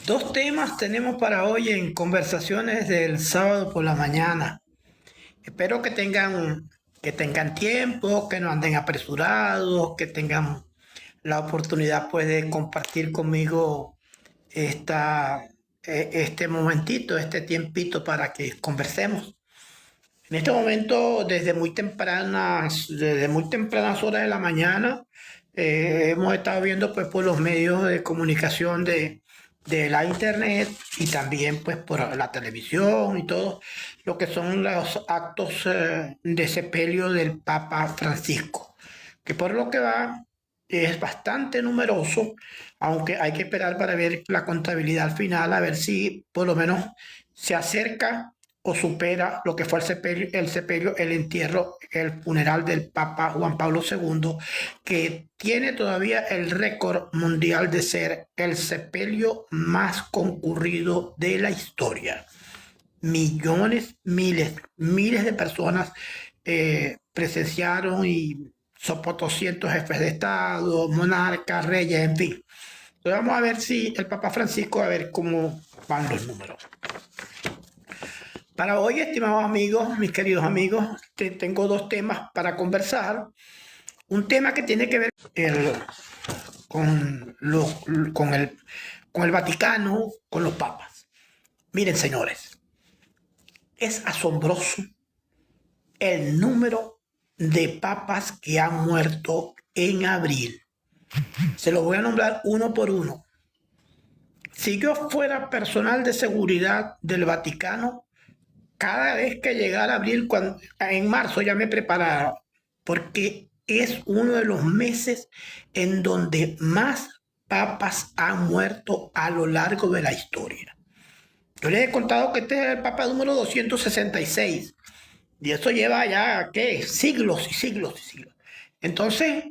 Dos temas tenemos para hoy en conversaciones del sábado por la mañana. Espero que tengan tiempo, que no anden apresurados, que tengan la oportunidad pues de compartir conmigo esta, este momentito, este tiempito para que conversemos. En este momento, desde muy tempranas horas de la mañana, hemos estado viendo pues por los medios de comunicación de la internet y también pues por la televisión y todo lo que son los actos de sepelio del Papa Francisco, que por lo que va es bastante numeroso, aunque hay que esperar para ver la contabilidad final, a ver si por lo menos se acerca o supera lo que fue el entierro, el funeral del Papa Juan Pablo II, que tiene todavía el récord mundial de ser el sepelio más concurrido de la historia. Millones, miles de personas presenciaron y sopo 200 jefes de Estado, monarcas, reyes, en fin. Entonces vamos a ver si el Papa Francisco, a ver cómo van los números. Para hoy, estimados amigos, mis queridos amigos, tengo dos temas para conversar. Un tema que tiene que ver con, lo- con el, con el Vaticano, con los papas. Miren, señores, es asombroso el número de papas que han muerto en abril. Se los voy a nombrar uno por uno. Si yo fuera personal de seguridad del Vaticano, cada vez que llegara abril, en marzo ya me preparaba, porque es uno de los meses en donde más papas han muerto a lo largo de la historia. Yo les he contado que este es el papa número 266, y eso lleva ya, ¿qué? Siglos y siglos y siglos. Entonces,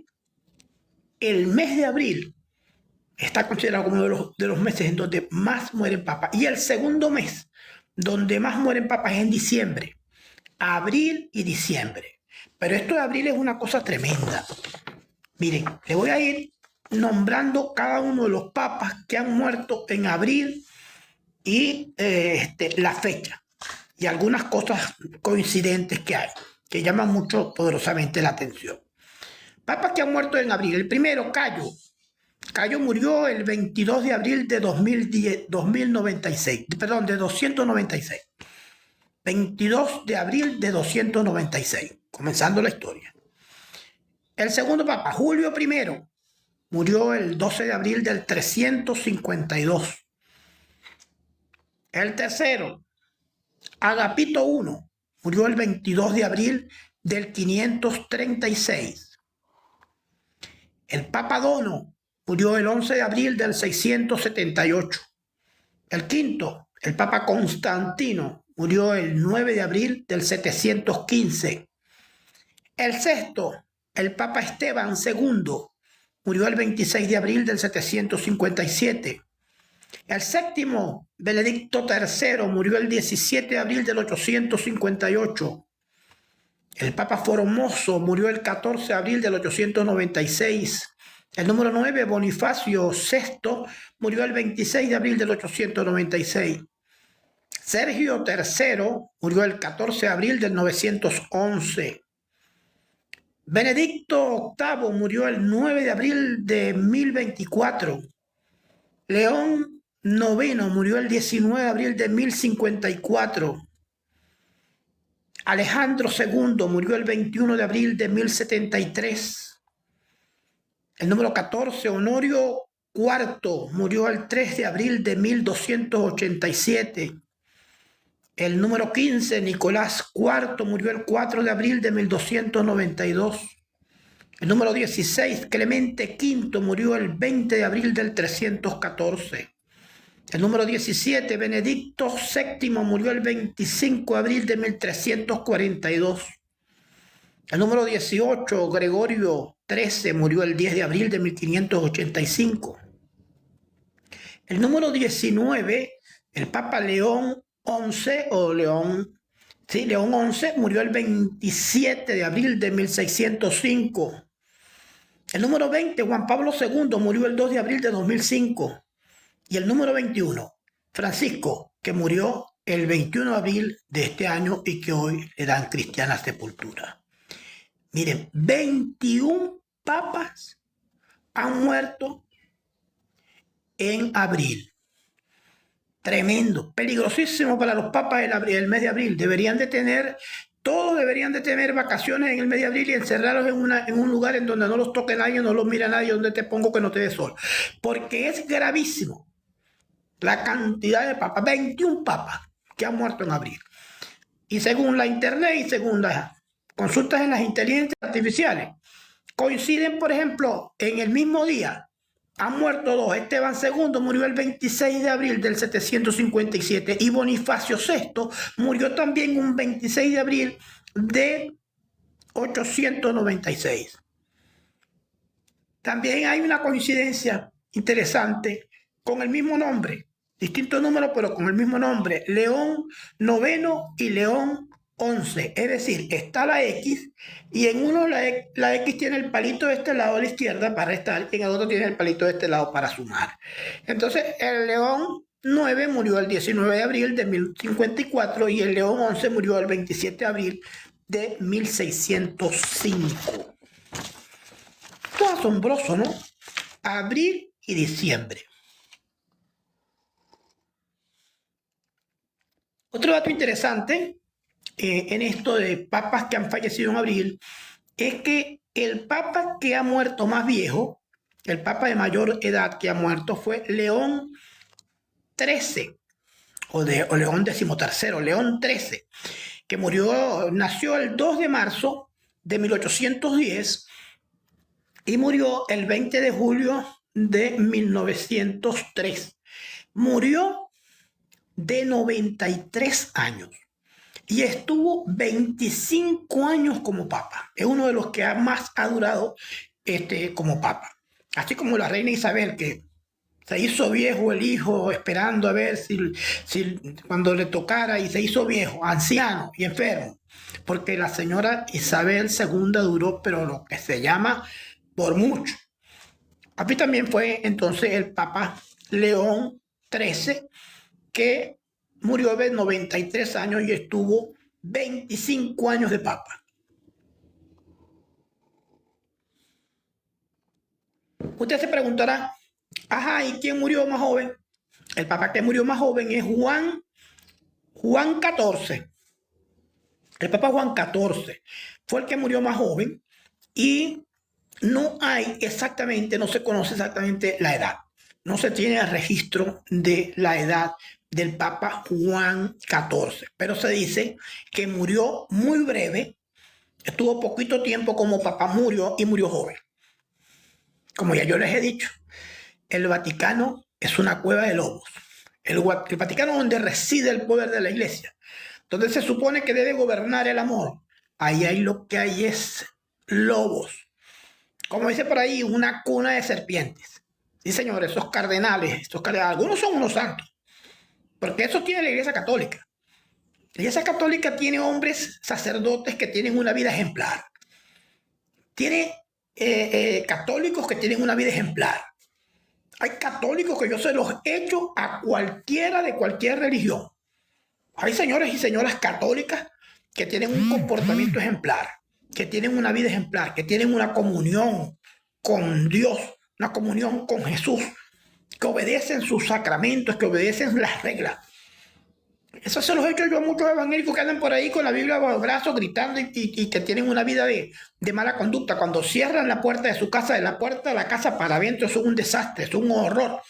el mes de abril está considerado como uno de los meses en donde más mueren papas. Y el segundo mes donde más mueren papas es en diciembre. Abril y diciembre. Pero esto de abril es una cosa tremenda. Miren, le voy a ir nombrando cada uno de los papas que han muerto en abril y la fecha. Y algunas cosas coincidentes que hay, que llaman mucho poderosamente la atención. Papas que han muerto en abril. El primero, Cayo. Cayo murió el 22 de abril de 2096, perdón, de 296. 22 de abril de 296, comenzando la historia. El segundo papa, Julio I, murió el 12 de abril del 352. El tercero, Agapito I, murió el 22 de abril del 536. El Papa Dono murió el 11 de abril del 678. El quinto, el Papa Constantino, murió el 9 de abril del 715. El sexto, el Papa Esteban II, murió el 26 de abril del 757. El séptimo, Benedicto III, murió el 17 de abril del 858. El Papa Formoso murió el 14 de abril del 896. El número 9, Bonifacio VI, murió el 26 de abril del 896. Sergio III murió el 14 de abril del 911. Benedicto VIII murió el 9 de abril de 1024. León IX murió el 19 de abril de 1054. Alejandro II murió el 21 de abril de 1073. El número 14, Honorio IV, murió el 3 de abril de 1287. El número 15, Nicolás IV, murió el 4 de abril de 1292. El número 16, Clemente V, murió el 20 de abril del 314. El número 17, Benedicto VII, murió el 25 de abril de 1342. El número 18, Gregorio XIII, murió el 10 de abril de 1585. El número 19, el Papa León XI, León XI, murió el 27 de abril de 1605. El número 20, Juan Pablo II, murió el 2 de abril de 2005. Y el número 21, Francisco, que murió el 21 de abril de este año y que hoy le dan cristiana sepultura. Miren, 21 papas han muerto en abril. Tremendo, peligrosísimo para los papas el mes de abril. Todos deberían de tener vacaciones en el mes de abril y encerrarlos en un lugar en donde no los toque nadie, no los mira nadie, donde te pongo que no te dé sol. Porque es gravísimo la cantidad de papas, 21 papas que han muerto en abril. Y según la internet y según las consultas en las inteligencias artificiales, coinciden, por ejemplo, en el mismo día. Han muerto dos. Esteban II murió el 26 de abril del 757 y Bonifacio VI murió también un 26 de abril de 896. También hay una coincidencia interesante con el mismo nombre, distinto número pero con el mismo nombre, León IX y León XI, es decir, está la X y en uno la X tiene el palito de este lado a la izquierda para restar y en el otro tiene el palito de este lado para sumar. Entonces el León 9 murió el 19 de abril de 1054 y el León 11 murió el 27 de abril de 1605. Esto es asombroso, ¿no? Abril y diciembre. Otro dato interesante en esto de papas que han fallecido en abril es que el papa que ha muerto más viejo, el papa de mayor edad que ha muerto fue León XIII o León XIII, León XIII, que nació el 2 de marzo de 1810 y murió el 20 de julio de 1903. Murió de 93 años y estuvo 25 años como papa. Es uno de los que más ha durado como papa. Así como la reina Isabel, que se hizo viejo el hijo esperando a ver si cuando le tocara y se hizo viejo, anciano y enfermo. Porque la señora Isabel II duró, pero lo que se llama por mucho. Aquí también fue entonces el Papa León XIII, que murió de 93 años y estuvo 25 años de Papa. Usted se preguntará, ajá, ¿y quién murió más joven? El Papa que murió más joven es Juan XIV. El Papa Juan XIV fue el que murió más joven y no se conoce exactamente la edad. No se tiene registro de la edad del Papa Juan XIV, pero se dice que murió muy breve, estuvo poquito tiempo como Papa, murió joven. Como ya yo les he dicho, el Vaticano es una cueva de lobos. El Vaticano es donde reside el poder de la Iglesia, donde se supone que debe gobernar el amor. Ahí lo que hay es lobos. Como dice por ahí, una cuna de serpientes. Sí, señores, esos cardenales, algunos son unos santos, porque eso tiene la Iglesia Católica. La Iglesia Católica tiene hombres sacerdotes que tienen una vida ejemplar. Tiene católicos que tienen una vida ejemplar. Hay católicos que yo se los echo a cualquiera de cualquier religión. Hay señores y señoras católicas que tienen un comportamiento ejemplar, que tienen una vida ejemplar, que tienen una comunión con Dios, una comunión con Jesús, que obedecen sus sacramentos, que obedecen las reglas. Eso se los he hecho yo a muchos evangélicos que andan por ahí con la Biblia bajo el brazo gritando y que tienen una vida de mala conducta. Cuando cierran la puerta de su casa, de la puerta de la casa para adentro, es un desastre, es un horror.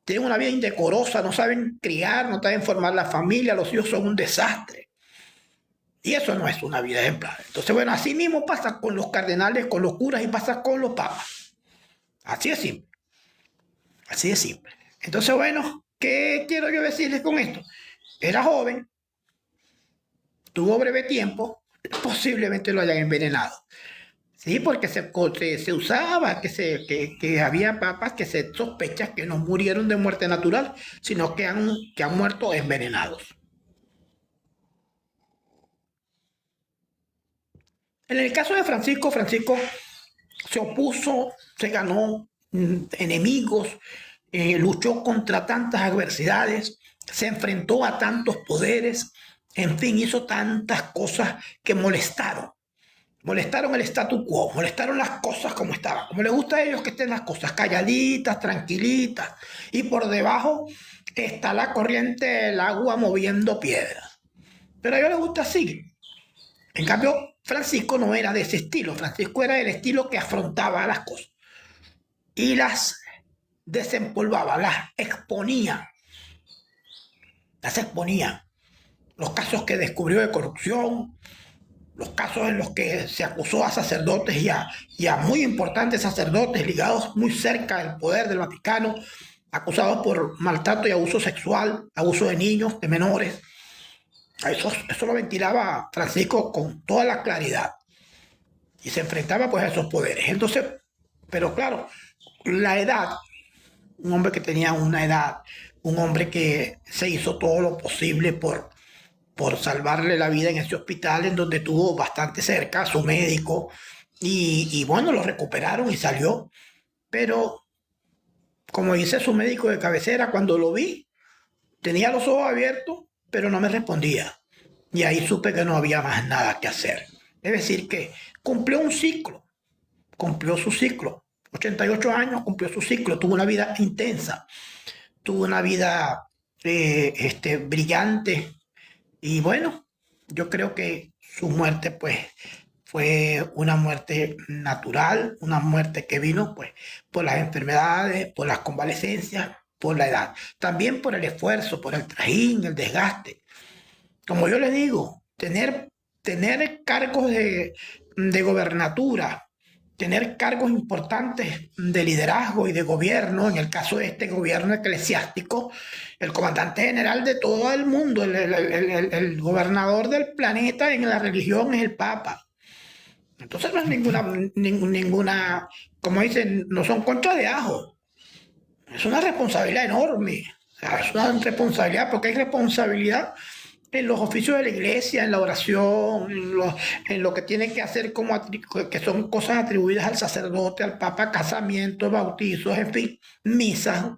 Tienen una vida indecorosa, no saben criar, no saben formar la familia, los hijos son un desastre. Y eso no es una vida ejemplar. Entonces, bueno, así mismo pasa con los cardenales, con los curas y pasa con los papas. Así de simple. Así de simple. Entonces, bueno, ¿qué quiero yo decirles con esto? Era joven, tuvo breve tiempo, posiblemente lo hayan envenenado. Sí, porque se usaba que había papas que se sospecha que no murieron de muerte natural, sino que han muerto envenenados. En el caso de Francisco se opuso, se ganó enemigos luchó contra tantas adversidades, se enfrentó a tantos poderes, en fin, hizo tantas cosas que molestaron el statu quo, molestaron las cosas como estaban, como les gusta a ellos que estén las cosas calladitas, tranquilitas, y por debajo está la corriente del agua moviendo piedras. Pero a ellos les gusta así. En cambio, Francisco no era de ese estilo. Francisco era del estilo que afrontaba las cosas y las desempolvaba, las exponía. Los casos que descubrió de corrupción, los casos en los que se acusó a sacerdotes y a muy importantes sacerdotes ligados muy cerca del poder del Vaticano, acusados por maltrato y abuso sexual, abuso de niños, de menores. Eso lo ventilaba Francisco con toda la claridad y se enfrentaba pues a esos poderes. Entonces, pero claro, la edad, un hombre que tenía una edad, un hombre que se hizo todo lo posible por salvarle la vida en ese hospital en donde tuvo bastante cerca a su médico y bueno, lo recuperaron y salió. Pero como dice su médico de cabecera, cuando lo vi, tenía los ojos abiertos, pero no me respondía. Y ahí supe que no había más nada que hacer. Es decir, que cumplió un ciclo, cumplió su ciclo. 88 años, cumplió su ciclo, tuvo una vida intensa, tuvo una vida brillante. Y bueno, yo creo que su muerte pues fue una muerte natural, una muerte que vino pues por las enfermedades, por las convalecencias, por la edad, también por el esfuerzo, por el trajín, el desgaste. Como yo les digo, tener cargos de gobernatura, tener cargos importantes de liderazgo y de gobierno, en el caso de este gobierno eclesiástico, el comandante general de todo el mundo, el gobernador del planeta en la religión es el Papa. Entonces no es ninguna, como dicen, no son conchas de ajo. Es una responsabilidad enorme. O sea, es una responsabilidad porque hay responsabilidad en los oficios de la iglesia, en la oración, en lo que tienen que hacer que son cosas atribuidas al sacerdote, al papa, casamientos, bautizos, en fin, misas,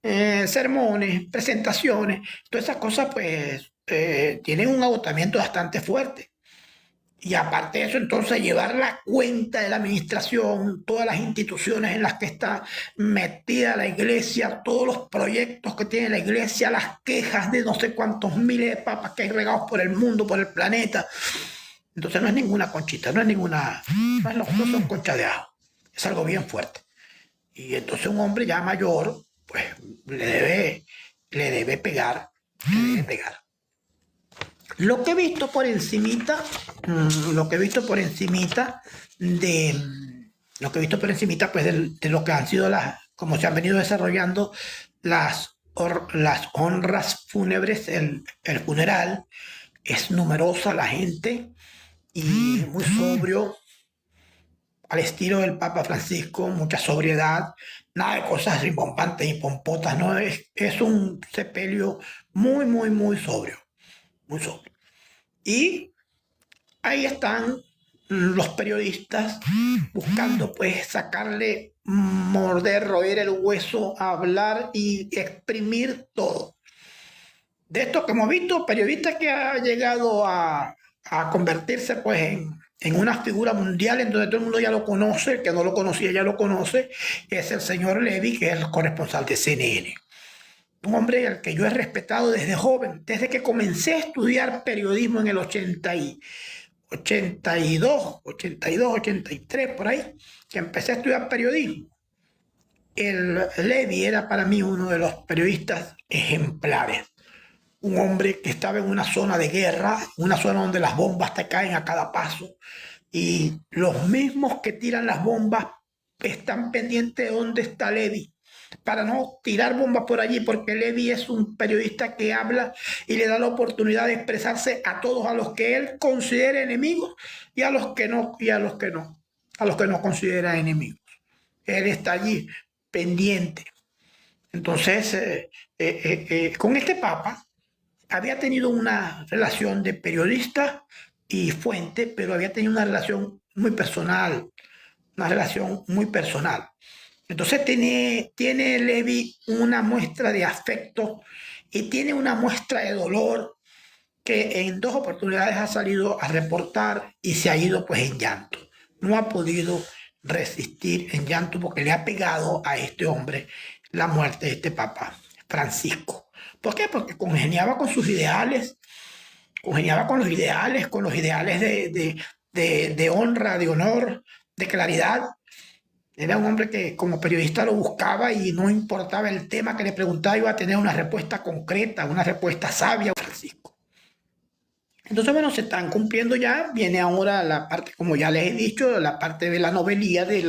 sermones, presentaciones, todas esas cosas pues tienen un agotamiento bastante fuerte. Y aparte de eso, entonces llevar la cuenta de la administración, todas las instituciones en las que está metida la iglesia, todos los proyectos que tiene la iglesia, las quejas de no sé cuántos miles de papas que hay regados por el mundo, por el planeta. Entonces no es ninguna conchita, no son conchas de ajo, es algo bien fuerte. Y entonces un hombre ya mayor, pues le debe pegar, le debe pegar. Lo que he visto por encimita, lo que he visto por encimita de lo que he visto por encimita pues de lo que han sido como se han venido desarrollando las honras fúnebres, el funeral, es numerosa la gente y muy sobrio, al estilo del Papa Francisco, mucha sobriedad, nada de cosas rimbombantes y pompotas, no es un sepelio muy sobrio, muy sobrio. Y ahí están los periodistas buscando pues sacarle, morder, roer el hueso, hablar y exprimir todo. De esto que hemos visto, periodista que ha llegado a convertirse pues en una figura mundial en donde todo el mundo ya lo conoce, el que no lo conocía ya lo conoce, es el señor Levy, que es el corresponsal de CNN. Un hombre al que yo he respetado desde joven, desde que comencé a estudiar periodismo en el 82, 83, por ahí, que empecé a estudiar periodismo. El Levy era para mí uno de los periodistas ejemplares. Un hombre que estaba en una zona de guerra, una zona donde las bombas te caen a cada paso, y los mismos que tiran las bombas están pendientes de dónde está Levy, para no tirar bombas por allí, porque Levy es un periodista que habla y le da la oportunidad de expresarse a todos, a los que él considera enemigos y a los que no, a los que no considera enemigos. Él está allí pendiente. Entonces, con este Papa había tenido una relación de periodista y fuente, pero había tenido una relación muy personal, una relación muy personal. Entonces tiene Levi una muestra de afecto y tiene una muestra de dolor que en dos oportunidades ha salido a reportar y se ha ido pues en llanto. No ha podido resistir en llanto porque le ha pegado a este hombre la muerte de este Papa Francisco. ¿Por qué? Porque congeniaba con sus ideales, congeniaba con los ideales de honra, de honor, de claridad. Era un hombre que como periodista lo buscaba y no importaba el tema que le preguntaba, iba a tener una respuesta concreta, una respuesta sabia, Francisco. Entonces, bueno, se están cumpliendo ya, viene ahora la parte, como ya les he dicho, la parte de la novelía de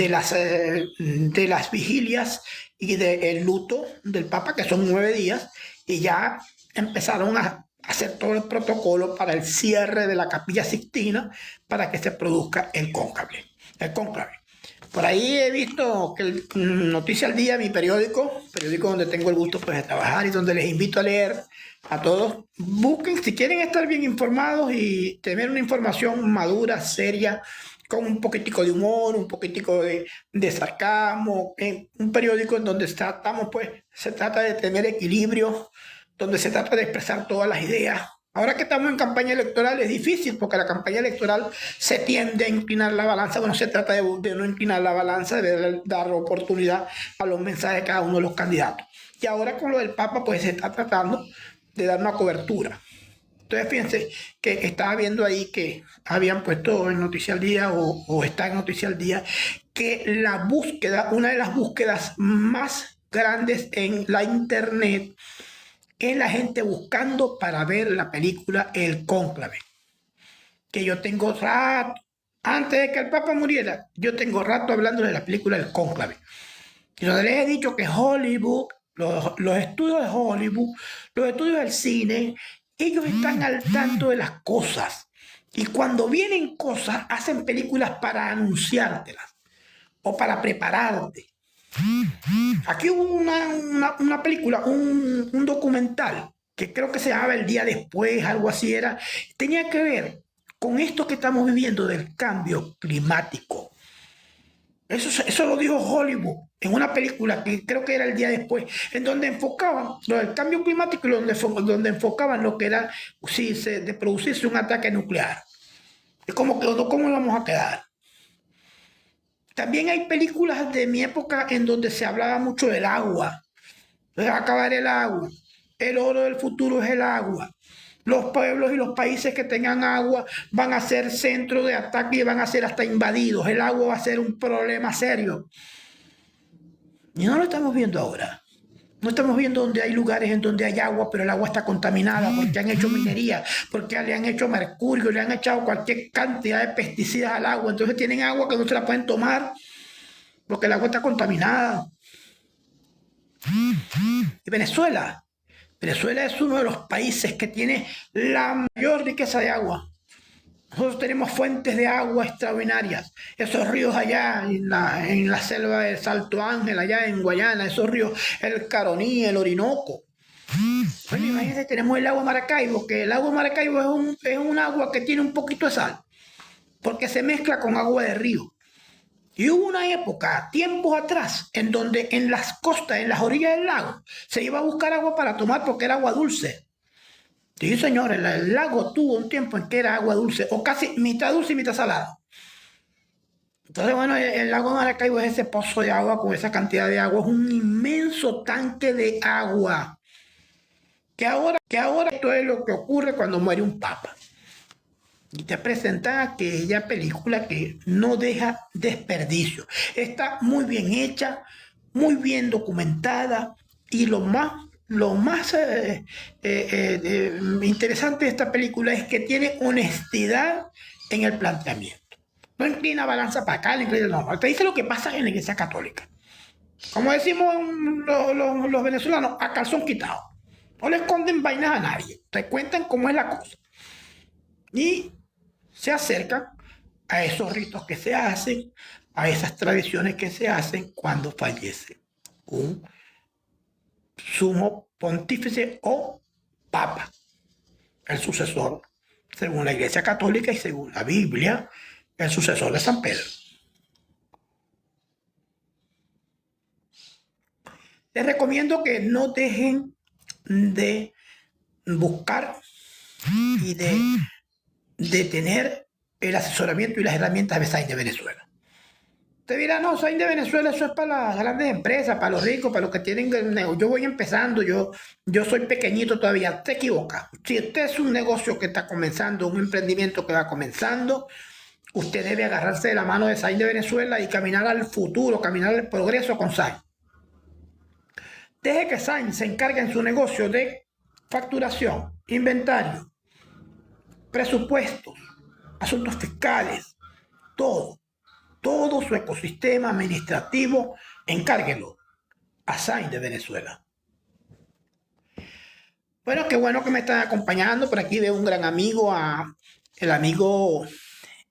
las vigilias y del luto del Papa, que son 9 días, y ya empezaron a hacer todo el protocolo para el cierre de la Capilla Sixtina para que se produzca el cónclave. El cónclave. Por ahí he visto que Noticia al Día, mi periódico donde tengo el gusto pues, de trabajar y donde les invito a leer a todos. Busquen, si quieren estar bien informados y tener una información madura, seria, con un poquitico de humor, un poquitico de sarcasmo, un periódico en donde tratamos, pues, se trata de tener equilibrio, donde se trata de expresar todas las ideas. Ahora que estamos en campaña electoral es difícil porque la campaña electoral se tiende a inclinar la balanza. Bueno, se trata de no inclinar la balanza, de dar oportunidad a los mensajes de cada uno de los candidatos. Y ahora con lo del Papa, pues se está tratando de dar una cobertura. Entonces, fíjense que estaba viendo ahí que habían puesto en Noticia al Día o está en Noticia al Día que la búsqueda, una de las búsquedas más grandes en la internet es la gente buscando para ver la película El Cónclave. Que yo tengo rato, antes de que el Papa muriera, yo tengo rato hablando de la película El Cónclave. Y donde les he dicho que Hollywood, los estudios de Hollywood, los estudios del cine, ellos están al tanto de las cosas. Y cuando vienen cosas, hacen películas para anunciártelas o para prepararte. Aquí hubo una película, un documental, que creo que se llamaba El Día Después, algo así era, tenía que ver con esto que estamos viviendo del cambio climático. Eso lo dijo Hollywood en una película que creo que era El Día Después, en donde enfocaban lo del cambio climático y donde enfocaban lo que era si de producirse un ataque nuclear. Es como que cómo vamos a quedar. También hay películas de mi época en donde se hablaba mucho del agua. Se va a acabar el agua. El oro del futuro es el agua. Los pueblos y los países que tengan agua van a ser centro de ataque y van a ser hasta invadidos. El agua va a ser un problema serio. Y no lo estamos viendo ahora. No estamos viendo donde hay lugares en donde hay agua, pero el agua está contaminada porque han hecho minería, porque le han hecho mercurio, le han echado cualquier cantidad de pesticidas al agua. Entonces tienen agua que no se la pueden tomar porque el agua está contaminada. Y Venezuela es uno de los países que tiene la mayor riqueza de agua. Nosotros tenemos fuentes de agua extraordinarias. Esos ríos allá en la selva de Salto Ángel, allá en Guayana, esos ríos, el Caroní, el Orinoco. Bueno, imagínense, tenemos el agua Maracaibo, que el agua Maracaibo es un agua que tiene un poquito de sal, porque se mezcla con agua de río. Y hubo una época, tiempos atrás, en donde en las costas, en las orillas del lago, se iba a buscar agua para tomar porque era agua dulce. Sí, señores, el lago tuvo un tiempo en que era agua dulce, o casi mitad dulce y mitad salada. Entonces, bueno, el lago de Maracaibo es ese pozo de agua con esa cantidad de agua, es un inmenso tanque de agua. Que ahora esto es lo que ocurre cuando muere un papa. Y te presentan aquella película que no deja desperdicio. Está muy bien hecha, muy bien documentada y lo más interesante de esta película es que tiene honestidad en el planteamiento. No inclina balanza para acá, no. Te dice lo que pasa en la Iglesia Católica. Como decimos los venezolanos, a calzón quitado. No le esconden vainas a nadie. Te cuentan cómo es la cosa. Y se acercan a esos ritos que se hacen, a esas tradiciones que se hacen cuando fallece un sumo pontífice o papa, el sucesor, según la Iglesia Católica y según la Biblia, el sucesor de San Pedro. Les recomiendo que no dejen de buscar y de tener el asesoramiento y las herramientas de Sain de Venezuela. Usted dirá, no, Sain de Venezuela, eso es para las grandes empresas, para los ricos, para los que tienen yo voy empezando, yo soy pequeñito todavía. Te equivoca. Si usted es un negocio que está comenzando, un emprendimiento que va comenzando, usted debe agarrarse de la mano de Sain de Venezuela y caminar al futuro, caminar al progreso con Sain. Deje que Sain se encargue en su negocio de facturación, inventario, presupuestos, asuntos fiscales, todo su ecosistema administrativo, encárguelo a Sain de Venezuela. Bueno, qué bueno que me están acompañando. Por aquí veo un gran amigo, el amigo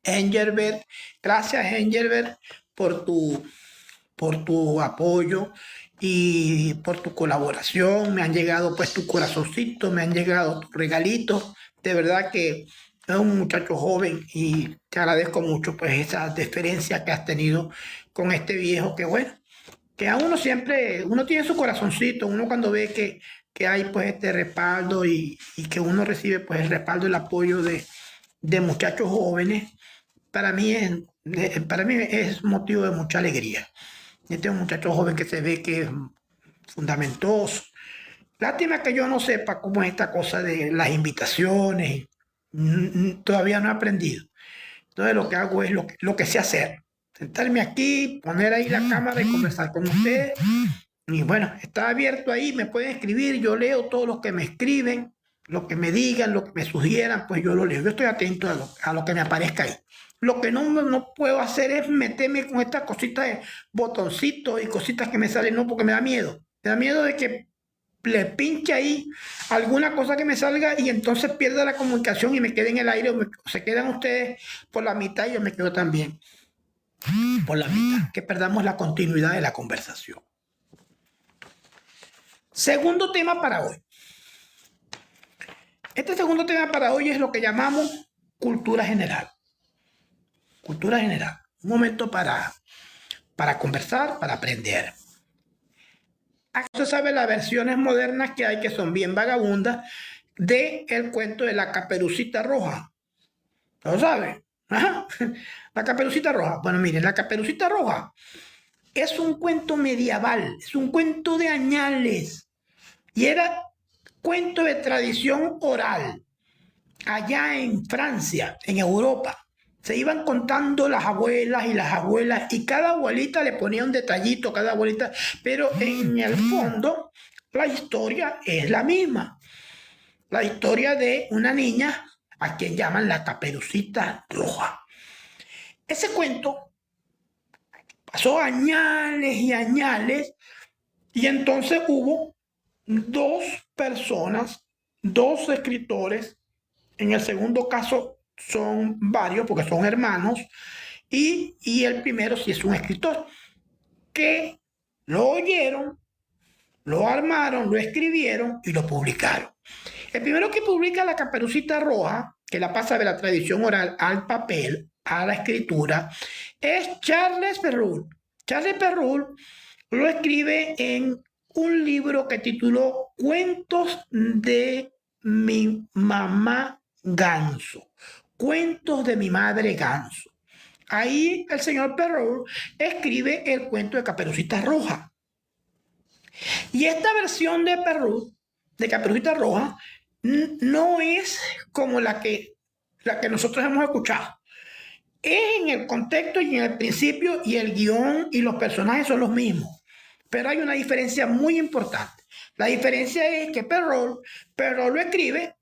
Engelbert. Gracias, Engelbert, por tu apoyo y por tu colaboración. Me han llegado pues tus corazoncitos, me han llegado tus regalitos. De verdad que es un muchacho joven y te agradezco mucho pues esa deferencia que has tenido con este viejo, que bueno, que a uno siempre, uno tiene su corazoncito, uno cuando ve que hay pues este respaldo y que uno recibe pues el respaldo y el apoyo de muchachos jóvenes, para mí es motivo de mucha alegría. Este es un muchacho joven que se ve que es fundamentoso. Lástima que yo no sepa cómo es esta cosa de las invitaciones. Todavía no he aprendido. Entonces lo que hago es lo que sé hacer. Sentarme aquí, poner ahí la cámara y conversar con ustedes. Y bueno, está abierto ahí, me pueden escribir, yo leo todo lo que me escriben, lo que me digan, lo que me sugieran, pues yo lo leo. Yo estoy atento a lo que me aparezca ahí. Lo que no puedo hacer es meterme con estas cositas de botoncitos y cositas que me salen, no, porque me da miedo. Me da miedo de que le pinche ahí alguna cosa que me salga y entonces pierda la comunicación y me quede en el aire o se quedan ustedes por la mitad y yo me quedo también por la mitad, que perdamos la continuidad de la conversación. Segundo tema para hoy. Este segundo tema para hoy es lo que llamamos cultura general. Cultura general. Un momento para conversar, para aprender. Se sabe las versiones modernas que hay, que son bien vagabundas, de el cuento de la Caperucita Roja. ¿Lo sabe? Ajá. La Caperucita Roja. Bueno, miren, la Caperucita Roja es un cuento medieval, es un cuento de añales. Y era cuento de tradición oral. Allá en Francia, en Europa, se iban contando las abuelas y cada abuelita le ponía un detallito, cada abuelita, pero en el fondo la historia es la misma. La historia de una niña a quien llaman la Caperucita Roja. Ese cuento pasó añales y añales y entonces hubo dos personas, dos escritores. En el segundo caso son varios porque son hermanos y el primero sí es un escritor que lo oyeron, lo armaron, lo escribieron y lo publicaron. El primero que publica la Caperucita Roja, que la pasa de la tradición oral al papel, a la escritura, es Charles Perrault. Charles Perrault lo escribe en un libro que tituló Cuentos de mi mamá Ganso. Cuentos de mi madre Ganso. Ahí el señor Perrault escribe el cuento de Caperucita Roja. Y esta versión de Perrault, de Caperucita Roja, no es como la que nosotros hemos escuchado. Es en el contexto y en el principio, y el guión y los personajes son los mismos. Pero hay una diferencia muy importante. La diferencia es que Perrault lo escribe,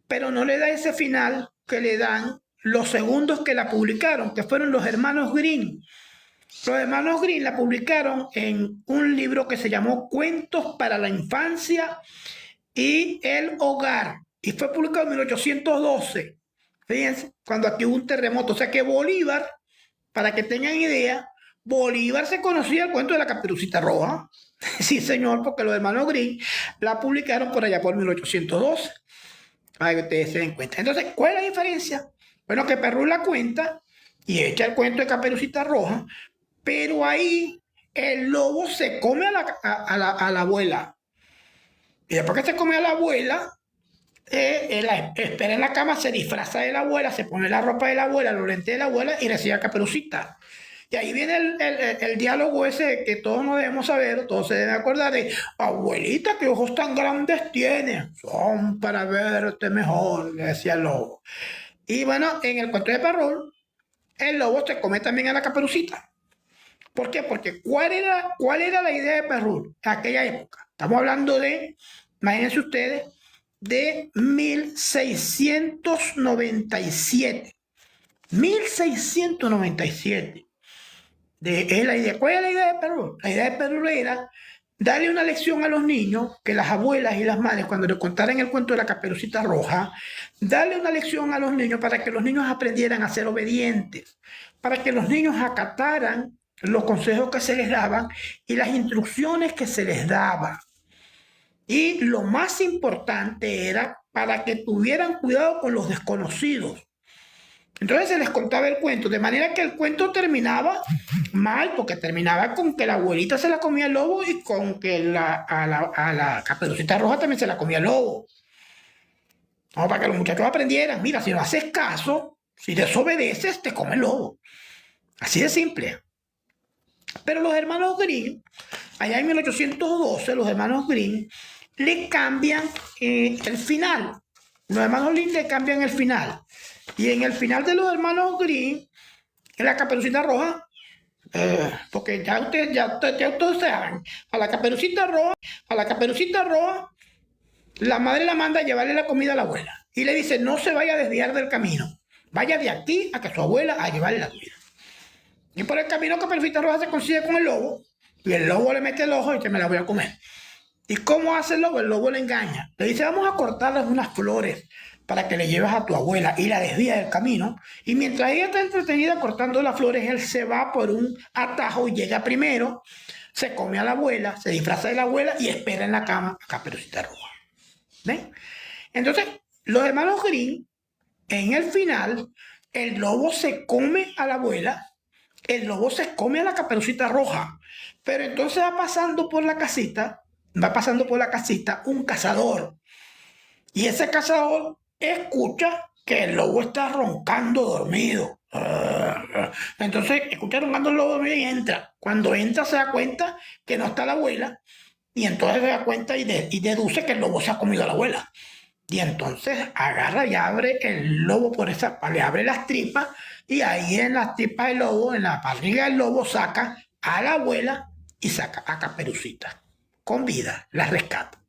pero no le da ese final que le dan los segundos que la publicaron, que fueron los hermanos Grimm. Los hermanos Grimm la publicaron en un libro que se llamó Cuentos para la Infancia y el Hogar, y fue publicado en 1812. Fíjense, cuando aquí hubo un terremoto. O sea que Bolívar, para que tengan idea, Bolívar se conocía el cuento de la Caperucita Roja. Sí, señor, porque los hermanos Grimm la publicaron por allá por 1812. Para que ustedes se den cuenta. Entonces, ¿cuál es la diferencia? Bueno, que Perrault la cuenta y echa el cuento de Caperucita Roja, pero ahí el lobo se come a la abuela. Y después que se come a la abuela, él espera en la cama, se disfraza de la abuela, se pone la ropa de la abuela, los lentes de la abuela y recibe a Caperucita. Y ahí viene el diálogo ese que todos nos debemos saber, todos se deben acordar de, abuelita, qué ojos tan grandes tienes, son para verte mejor, le decía el lobo. Y bueno, en el cuento de Perrol, el lobo se come también a la Caperucita. ¿Por qué? Porque ¿cuál era la idea de Perrol en aquella época? Estamos hablando de, imagínense ustedes, de 1697. 1697. Es la idea. ¿Cuál es la idea de Perrol? La idea de Perrol era darle una lección a los niños, que las abuelas y las madres, cuando le contaran el cuento de la Caperucita Roja, darle una lección a los niños para que los niños aprendieran a ser obedientes, para que los niños acataran los consejos que se les daban y las instrucciones que se les daban. Y lo más importante era para que tuvieran cuidado con los desconocidos. Entonces se les contaba el cuento, de manera que el cuento terminaba mal, porque terminaba con que la abuelita se la comía el lobo y con que a la Caperucita Roja también se la comía el lobo. No, para que los muchachos aprendieran, mira, si no haces caso, si desobedeces, te come el lobo. Así de simple. Pero los hermanos Grimm, allá en 1812, los hermanos Grimm le cambian el final. Los hermanos Grimm le cambian el final. Y en el final de los hermanos Grimm, en la Caperucita Roja, porque ya ustedes saben, a la Caperucita Roja, la madre la manda a llevarle la comida a la abuela. Y le dice, no se vaya a desviar del camino. Vaya de aquí a que su abuela a llevarle la comida. Y por el camino Caperucita Roja se consigue con el lobo. Y el lobo le mete el ojo y dice, me la voy a comer. ¿Y cómo hace el lobo? El lobo le engaña. Le dice, vamos a cortarles unas flores para que le lleves a tu abuela, y la desvía del camino. Y mientras ella está entretenida cortando las flores, él se va por un atajo y llega primero, se come a la abuela, se disfraza de la abuela y espera en la cama a Caperucita Roja. ¿Ven? Entonces, los hermanos Grimm, en el final, el lobo se come a la abuela, el lobo se come a la Caperucita Roja, pero entonces va pasando por la casita un cazador. Y ese cazador escucha que el lobo está roncando dormido. Entonces escucha roncando el lobo dormido y entra. Cuando entra se da cuenta que no está la abuela, y entonces se da cuenta y deduce que el lobo se ha comido a la abuela. Y entonces agarra y abre el lobo le abre las tripas, y ahí en las tripas del lobo, en la barriga del lobo, saca a la abuela y saca a Caperucita con vida, la rescata.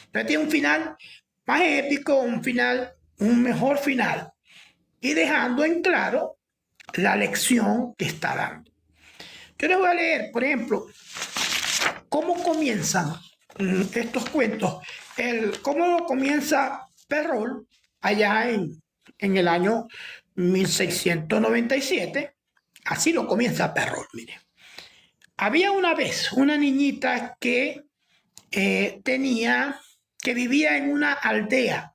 Entonces tiene un final más épico, un mejor final, y dejando en claro la lección que está dando. Yo les voy a leer, por ejemplo, cómo comienzan estos cuentos, cómo comienza Perrol allá en el año 1697. Así lo comienza Perrol, mire. Había una vez una niñita que vivía en una aldea,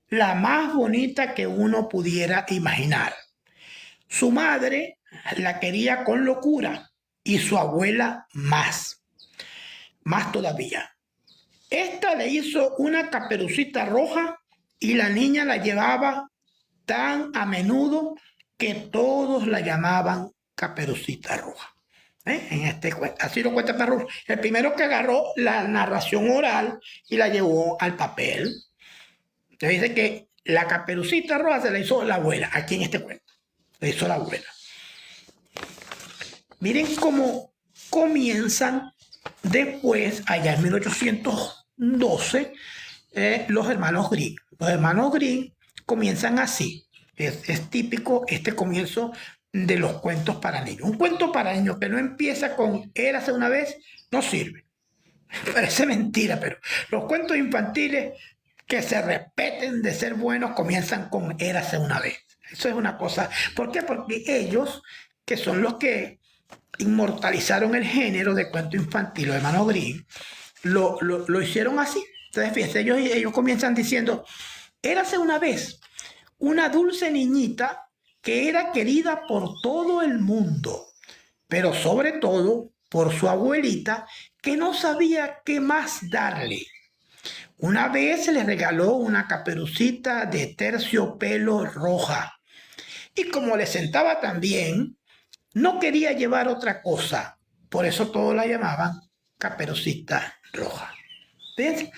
la más bonita que uno pudiera imaginar. Su madre la quería con locura y su abuela más todavía. Esta le hizo una Caperucita Roja y la niña la llevaba tan a menudo que todos la llamaban Caperucita Roja. Así lo cuenta Perrol. El primero que agarró la narración oral y la llevó al papel. Entonces dice que la Caperucita Roja se la hizo la abuela, aquí en este cuento. Le hizo la abuela. Miren cómo comienzan después, allá en 1812, los hermanos Grimm. Los hermanos Grimm comienzan así. Es típico este comienzo de los cuentos para niños. Un cuento para niños que no empieza con érase una vez, no sirve. Parece mentira, pero los cuentos infantiles que se repiten de ser buenos comienzan con érase una vez. Eso es una cosa. ¿Por qué? Porque ellos, que son los que inmortalizaron el género de cuento infantil, los hermanos Grimm, lo hicieron así. Entonces, fíjense, ellos comienzan diciendo, érase una vez una dulce niñita que era querida por todo el mundo, pero sobre todo por su abuelita, que no sabía qué más darle. Una vez se le regaló una caperucita de terciopelo roja. Y como le sentaba tan bien, no quería llevar otra cosa. Por eso todos la llamaban Caperucita Roja. ¿Ves?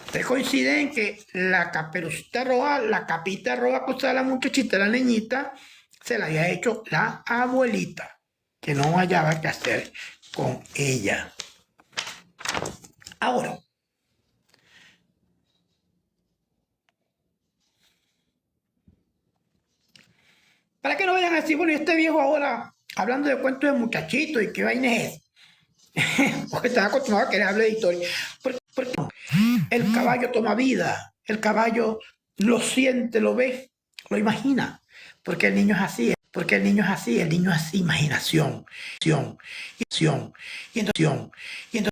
Ustedes coinciden en que la Caperucita Roja, la capita roja que usaba la muchachita, la niñita, se la había hecho la abuelita, que no hallaba qué hacer con ella. Ahora, para que no vayan a decir, bueno, y este viejo ahora hablando de cuentos de muchachitos y qué vaina es, porque están acostumbrados a que les hable de historia. Porque el caballo toma vida, el caballo lo siente, lo ve, lo imagina, porque el niño es así, porque el niño es así, el niño es imaginación, y entonces